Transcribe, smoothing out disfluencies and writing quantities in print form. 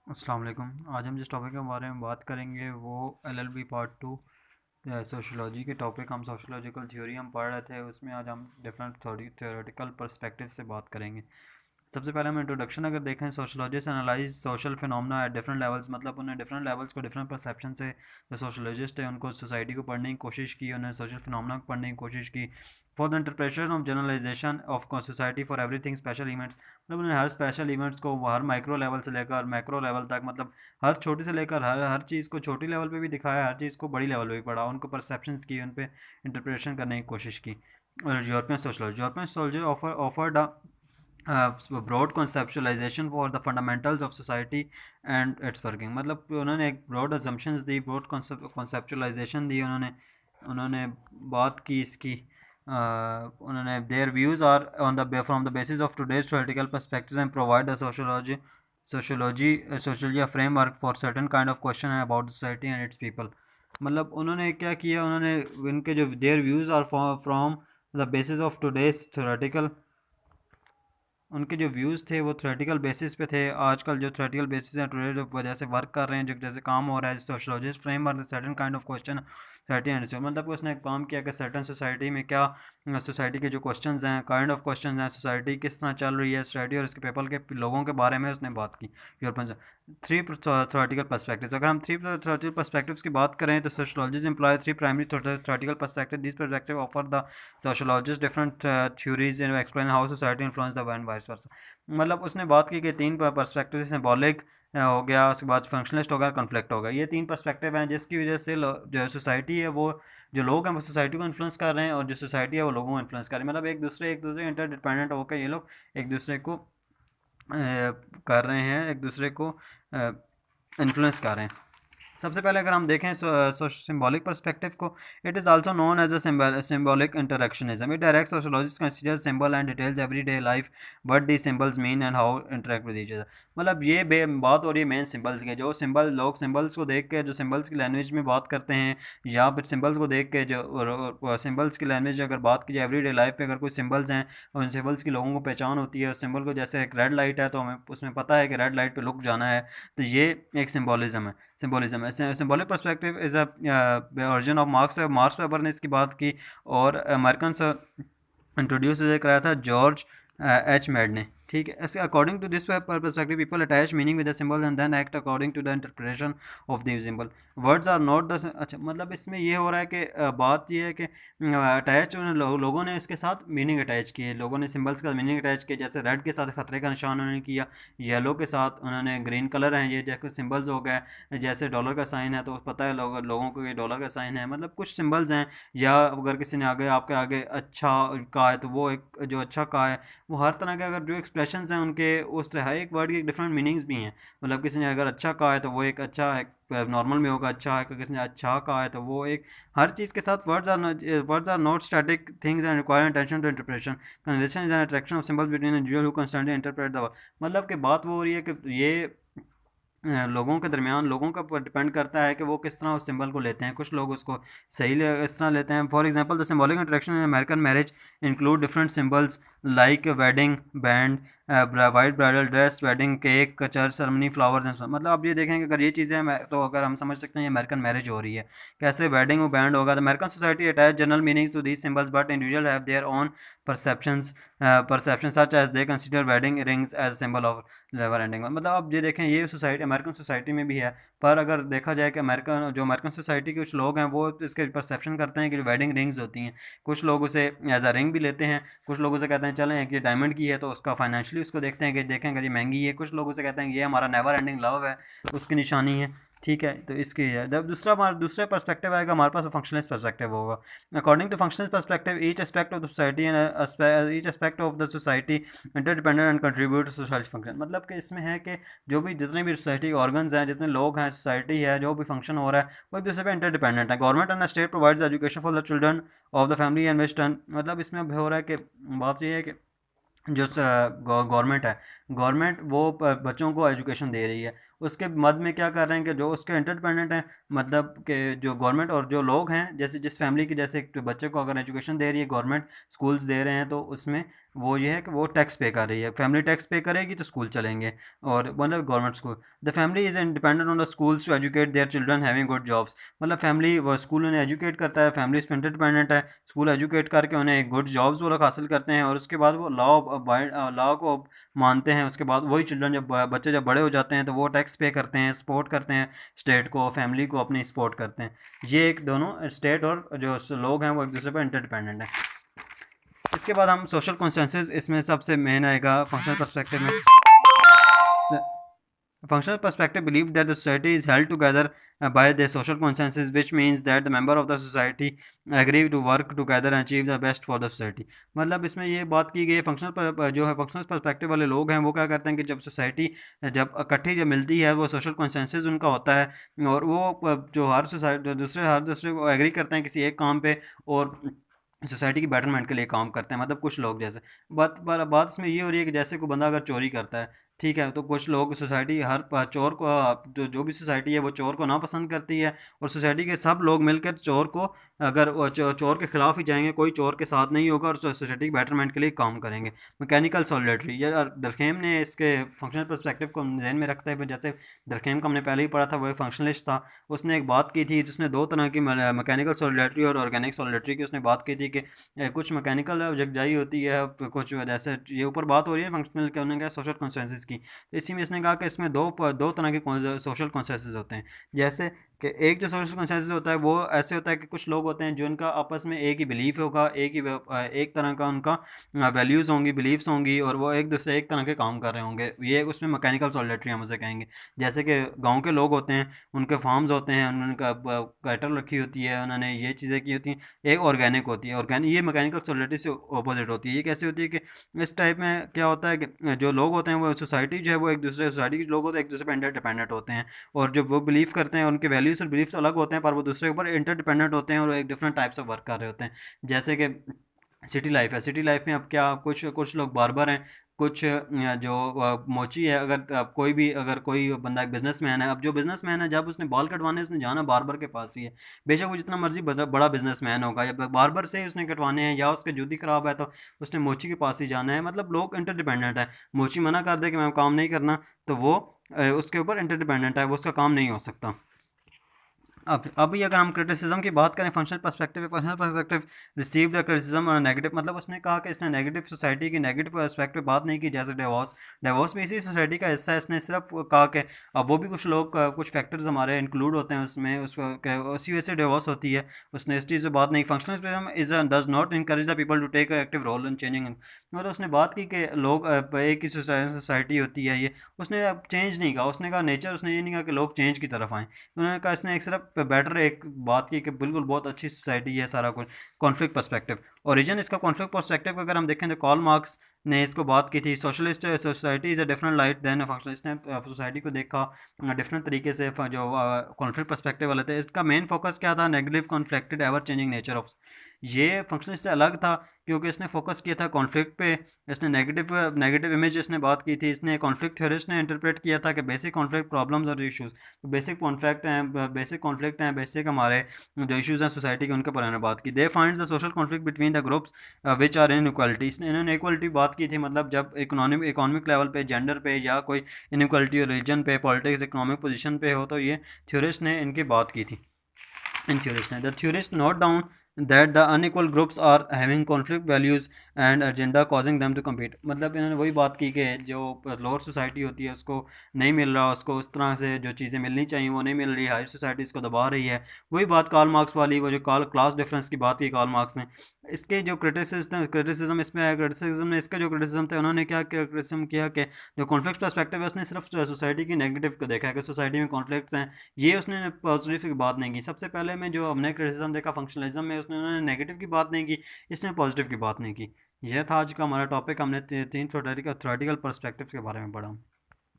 अस्सलाम वालेकुम। आज हम जिस टॉपिक के बारे में बात करेंगे वो एलएलबी पार्ट टू सोशोलॉजी के टॉपिक। हम सोशोलॉजिकल थ्योरी हम पढ़ रहे थे, उसमें आज हम डिफरेंट थ्योरेटिकल पर्सपेक्टिव से बात करेंगे। सबसे पहले हम इंट्रोडक्शन अगर देखें, sociologist analyse social phenomena at different levels, मतलब उन्हें डिफरेंट लेवल्स को डिफरेंट परसेप्शन से जो सोशोलॉजिस्ट है उनको सोसाइटी को पढ़ने की कोशिश की, उन्हें सोशल फिनोमेना को पढ़ने की कोशिश की for the interpretation of generalization of society for everything special events. मतलब उन्हें हर स्पेशल इवेंट्स को हर माइक्रो लेवल से लेकर मैक्रो लेवल तक, मतलब हर छोटी से लेकर हर चीज़ को छोटी लेवल पे भी दिखाया, हर चीज़ को बड़ी लेवल पे भी पढ़ा, उनको परसेप्शंस की, उन पे इंटरप्रिटेशन करने की कोशिश की। और European sociology offered broad conceptualization for the fundamentals of society and its working। मतलब उन्होंने एक ब्रॉड assumptions दी, ब्रॉड conceptualization दी, उन्होंने उन्होंने बात की इसकी। उन्होंने their views are on the from the basis of today's theoretical perspectives and provide a sociology a framework for certain kind of question about society and its people। मतलब उन्होंने क्या किया, उन्होंने इनके जो their views are from the basis of today's theoretical, उनके जो views थे वो थ्योरेटिकल बेसिस पे थे। आजकल जो थ्योरेटिकल बेसिस हैं टुडे जो वजह से वर्क कर रहे हैं, जो जैसे काम हो रहा है sociologist framework certain kind of question society and, मतलब उसने काम किया कि सर्टेन सोसाइटी में क्या सोसाइटी के जो क्वेश्चंस हैं, काइंड ऑफ क्वेश्चंस हैं, सोसाइटी किस तरह चल रही है सोसाइटी और इसके पीपल के लोगों के बारे में उसने बात की। यूरोपियन थ्री थ्योरेटिकल पर्सपेक्टिव्स, अगर हम थ्री थ्योरेटिकल पर्सपेक्टिव्स की बात करें तो sociologist employ three primary theoretical perspective. This perspective offer the sociologist different theories in explain how society influence the world vice versa. मतलब उसने बात की कि तीन पर्सपेक्टिव, सिंबॉलिक हो गया, उसके बाद फंक्शनलिस्ट हो गया, कॉन्फ्लिक्ट हो गया। ये तीन पर्सपेक्टिव हैं जिसकी वजह से जो सोसाइटी है वो, जो लोग हैं वो सोसाइटी को इन्फ्लुएंस कर रहे हैं, और जो सोसाइटी है वो लोगों को इन्फ्लुएंस कर रही है। मतलब एक दूसरे इंटरडिपेंडेंट होकर ये लोग एक दूसरे को कर रहे हैं, एक दूसरे को इन्फ्लुएंस कर रहे हैं। सबसे पहले अगर हम देखें सिंबॉलिक पर्सपेक्टिव को, it is also known as a symbolic interactionism. It direct sociologist consider symbol and details everyday life what the symbols mean and how interact with each other. मतलब ये बात हो रही है मेन सिंबल्स की। जो symbol लोग सिंबल्स को देख के जो सिंबल्स की लैंग्वेज में बात करते हैं, या फिर सिंबल्स को देख के जो सिंबल्स की लैंग्वेज अगर बात की जाए एवरीडे लाइफ में, अगर कोई सिंबल्स हैं और उन सिंबल्स की लोगों को पहचान होती है, सिंबल को जैसे एक रेड लाइट है तो हमें उसमें पता है कि रेड लाइट पे रुक जाना है, तो ये एक सिंबोलिज्म है। Symbolic perspective is a origin of marks weber ने इसकी बात की, और अमेरिकन इंट्रोड्यूस कराया था जॉर्ज एच मैड ने। ठीक है, ऐसे according to this perspective people attach meaning with the symbol and then act according to the interpretation of the symbol. Words are not the, अच्छा मतलब इसमें ये हो रहा है कि बात ये है कि अटैच लोगों ने इसके साथ मीनिंग अटैच किए, लोगों ने सिंबल्स का मीनिंग अटैच किया। जैसे रेड के साथ खतरे का निशान उन्होंने किया, येलो के साथ उन्होंने ग्रीन कलर है, ये जैसे सिंबल्स हो गए। जैसे डॉलर का साइन है तो पता है लोगों को ये डॉलर का साइन है। मतलब कुछ सिंबल्स हैं, या अगर किसी ने आगे आपके आगे अच्छा कहा है तो वो एक जो अच्छा कहा है, वो हर तरह के अगर जो एक्सप्रेशंस हैं उनके, उस हर एक वर्ड के डिफरेंट मीनिंग्स भी हैं। मतलब किसी ने अगर अच्छा कहा है तो वो एक अच्छा है, नॉर्मल में होगा अच्छा है, किसी ने अच्छा कहा है तो वो एक, हर चीज़ के साथ words are not static things and require attention to interpretation. Conversation is an attraction of symbols between individual who constantly interpret the word. मतलब कि बात वो हो रही है कि ये लोगों के दरमियान, लोगों का डिपेंड करता है कि वो किस तरह उस सिंबल को लेते हैं। कुछ लोग उसको इस तरह लेते हैं। For example the symbolic interaction in American marriage include different symbols like wedding band, white bridal dress, wedding cake, church ceremony, flowers and. मतलब आप ये देखें कि अगर ये चीज़ें तो अगर हम समझ सकते हैं ये अमेरिकन मैरिज हो रही है, कैसे वेडिंग और बैंड होगा। The American society attach general meanings to these symbols but individual have their own perceptions perception such as they consider wedding rings as symbol of never ending. मतलब आप ये देखें ये सोसाइटी अमेरिकन सोसाइटी में भी है, पर अगर देखा जाए कि अमेरिकन सोसाइटी के कुछ लोग हैं वो इसके परसेप्शन करते हैं कि वेडिंग रिंग्स होती हैं। कुछ लोग उसे एज अ रिंग भी लेते हैं, कुछ लोग उसे कहते हैं चलें एक ये डायमंड की है तो उसका फाइनेंशियली उसको देखते हैं कि देखें अगर ये महंगी है। कुछ लोग उसे कहते हैं कि ये हमारा नेवर एंडिंग लव है, उसकी निशानी है। ठीक है, तो इसकी है। जब दूसरा पर्सपेक्टिव आएगा हमारे पास, फंक्शनलिस्ट पर्सपेक्टिव होगा। According to functionalist perspective each aspect of the society and each aspect of the society interdependent and contribute to social function. मतलब कि इसमें है कि जो भी जितने भी सोसाइटी के ऑर्गन्स हैं, जितने लोग हैं, सोसाइटी है, जो भी फंक्शन हो रहा है वो एक दूसरे पे इंटरडिपेंडेंट है। Government and state provides education for the children of the family and western. मतलब इसमें अब हो रहा है कि बात ये है कि जो गवर्नमेंट है, गवर्नमेंट वो बच्चों को एजुकेशन दे रही है, उसके मद में क्या कर रहे हैं कि जो उसके इंटरडिपेंडेंट हैं, मतलब कि जो गवर्नमेंट और जो लोग हैं, जैसे जिस फैमिली की जैसे एक बच्चे को अगर एजुकेशन दे रही है गवर्नमेंट, स्कूल्स दे रहे हैं, तो उसमें वो ये है कि वो टैक्स पे कर रही है, फैमिली टैक्स पे करेगी तो स्कूल चलेंगे, और मतलब government school. The family is independent on the schools to educate their children having good jobs. मतलब फैमिली वो स्कूल उन्हें एजुकेट करता है, फैमिली इस पर इंडिपेंडेंट है, स्कूल एजुकेट करके उन्हें गुड जॉब्स वो लोग हासिल करते हैं, और उसके बाद वो लॉ को मानते हैं। उसके बाद वही चिल्ड्रन जब बच्चे जब बड़े हो जाते हैं तो वो टैक्स पे करते हैं, सपोर्ट करते हैं स्टेट को, फैमिली को अपनी सपोर्ट करते हैं। ये एक दोनों स्टेट और जो लोग हैं वो एक दूसरे पर इंटरडिपेंडेंट हैं। इसके बाद हम सोशल कंसेंसस, इसमें सबसे मेन आएगा फंक्शनल पर्सपेक्टिव में। Functional perspective believe that the society is held together by the social consensus, which means that the member of the society agree to work together and achieve the best for the society। मतलब इसमें ये बात की गई है, जो है functional perspective वाले लोग हैं वो क्या करते हैं कि जब सोसाइटी जब इकट्ठी जब मिलती है वो सोशल कंसेंसस उनका होता है, और वो जो हर दूसरे को एग्री करते हैं किसी एक काम पे, और सोसाइटी की बेटरमेंट के लिए काम करते हैं। मतलब कुछ लोग जैसे बात इसमें ये हो रही है कि जैसे कोई बंदा अगर चोरी करता है, ठीक है, तो कुछ लोग सोसाइटी चोर को जो भी सोसाइटी है वो चोर को नापसंद करती है, और सोसाइटी के सब लोग मिलकर चोर को, अगर वो चोर के खिलाफ ही जाएंगे, कोई चोर के साथ नहीं होगा, और सोसाइटी के बेटरमेंट के लिए काम करेंगे। मैकेनिकल सॉलिडरिटी, ये डरखेम ने इसके फंक्शनल पर्सपेक्टिव को ध्यान में रखते हुए, जैसे डरखेम को हमने पहले ही पढ़ा था, वो एक फंक्शनलिस्ट था, उसने एक बात की थी जिसने दो तरह की मैकेनिकल सॉलिडरिटी और ऑर्गेनिक सॉलिडरिटी की उसने बात की थी कि कुछ मैकेनिकल जगजाई होती है, कुछ जैसे ये ऊपर बात हो रही है फंक्शनल के, उन्होंने कहा सोशल कंसेंसस की, तो इसी में इसने कहा कि इसमें दो तरह के सोशल कंसेंसस होते हैं। जैसे कि एक जो सोशल कंसेंसस होता है वो ऐसे होता है कि कुछ लोग होते हैं जो उनका आपस में एक ही बिलीफ होगा, एक तरह का उनका वैल्यूज़ होंगी, बिलीफ्स होंगी, और वो एक दूसरे एक तरह के काम कर रहे होंगे, ये उसमें मैकेनिकल सॉलिडरिटी हम उसे कहेंगे। जैसे कि गांव के लोग होते हैं, उनके फार्म्स होते हैं, उनका कैटल रखी होती है, उन्होंने ये चीज़ें की होती हैं। एक ऑर्गेनिक होती है, ऑर्गेनिक ये मैकेनिकल सॉलिडरिटी से ऑपोजिट होती है। ये कैसे होती है कि इस टाइप में क्या होता है कि जो लोग होते हैं वो सोसाइटी जो है वो एक दूसरे सोसाइटी के लोग होते हैं एक दूसरे पर इंटरडिपेंडेंट होते हैं, और जब वो बिलीव करते हैं उनके वैल्यूज़ और बिलीफ्स अलग होते हैं, पर वो दूसरे के ऊपर इंटरडिपेंडेंट होते हैं और एक डिफरेंट टाइप्स ऑफ वर्क कर रहे होते हैं। जैसे कि सिटी लाइफ है, सिटी लाइफ में अब क्या कुछ कुछ लोग बार्बर हैं, कुछ जो मोची है। अगर कोई बंदा एक बिजनेसमैन है, अब जो बिजनेसमैन है जब उसने बाल कटवाने उसने जाना बार्बर के पास ही है, बेशक वो जितना मर्जी बड़ा बिजनेसमैन होगा, या बार्बर से ही उसने कटवाने हैं, या उसके जूती खराब है तो उसने मोची के पास ही जाना है। मतलब लोग इंटरडिपेंडेंट है, मोची मना कर दे कि मैं काम नहीं करना, तो वो उसके ऊपर इंटरडिपेंडेंट है, वो उसका काम नहीं हो सकता। अब अभी अगर हम क्रिटिसिज्म की बात करें, functional perspective receive the criticism और नेगेटिव, मतलब उसने कहा कि इसने नेगेटिव सोसाइटी की नेगेटिव पर्सपेक्टिव बात नहीं की। जैसे डिवोर्स भी इसी सोसाइटी का हिस्सा है, इसने सिर्फ कहा कि अब वो भी कुछ लोग कुछ फैक्टर्स हमारे इंक्लूड होते हैं उसमें, उसी वजह से डिवोर्स होती है, उसने इस चीज़ पर बात नहीं। Functionalism is does not encourage the people to take active role in changing, मतलब उसने बात की कि लोग एक ही सोसाइटी होती है ये, उसने अब चेंज नहीं कहा, उसने कहा नेचर, उसने ये नहीं कहा कि लोग चेंज की तरफ आएँ। उन्होंने कहा, इसने एक सिर्फ बेटर एक बात की कि बिल्कुल बहुत अच्छी सोसाइटी है सारा कुछ। कॉन्फ्लिक्ट पर्सपेक्टिव, ओरिजिन इसका कॉन्फ्लिक्ट पर्सपेक्टिव अगर हम देखें तो कार्ल मार्क्स ने इसको बात की थी। Socialist society is a different light than a functionalist, ने सोसाइटी को देखा डिफरेंट तरीके से। जो कॉन्फ्लिक्ट पर्सपेक्टिव वाले थे, इसका मेन फोकस क्या था? Negative conflicted ever changing nature of, ये फंक्शनलिस्ट से अलग था क्योंकि इसने फोकस किया था कॉन्फ्लिक्ट पे। इसने नेगेटिव इमेज इसने बात की थी। इसने कॉन्फ्लिक्ट थ्योरिस्ट ने इंटरप्रेट किया था कि बेसिक कॉन्फ्लिक्ट प्रॉब्लम्स और इश्यूज, तो बेसिक कॉन्फ्लिक्ट हैं, बेसिक हमारे जो इश्यूज हैं सोसाइटी के, उनके बारे में बात की। They finds the social conflict between the groups which are in equality, इन्होंने इक्वलिटी बात की थी। मतलब जब इकोनॉमिक लेवल पे, जेंडर पे, या कोई इनइक्वालिटी रिलीजन पे, पॉलिटिक्स, इकोनॉमिक पोजीशन पे हो, तो ये थ्योरिस्ट ने इनकी बात की थी। इन थ्योरिस्ट ने, the theorist note down that the unequal groups are having conflict values and agenda causing them to compete, मतलब इन्होंने वही बात की कि जो लोअर सोसाइटी होती है उसको नहीं मिल रहा, उसको उस तरह से जो चीज़ें मिलनी चाहिए वो नहीं मिल रही, हायर सोसाइटी इसको दबा रही है। वही बात कार्ल मार्क्स वाली, वो जो क्लास डिफरेंस की बात की कार्ल मार्क्स ने। इसके जो क्रिटिसिज्म इसमें आया, क्रिटिसिज्म ने इसका जो क्रिटिसिज्म था, उन्होंने क्या क्रिटिसिज्म किया कि जो कॉन्फ्लिक्ट पर्सपेक्टिव है उसने सिर्फ सोसाइटी की नेगेटिव को देखा है कि सोसाइटी में कॉन्फ्लिक्ट्स हैं, ये उसने पॉजिटिव की बात नहीं की। सबसे पहले में जो हमने क्रिटिसिज्म देखा फंक्शनलिज्म में, उसने उन्होंने नेगेटिव की बात नहीं की, इसने पॉजिटिव की बात नहीं की। यह था आज का हमारा टॉपिक, हमने तीन थ्योरेटिकल पर्सपेक्टिव्स के बारे में पढ़ा।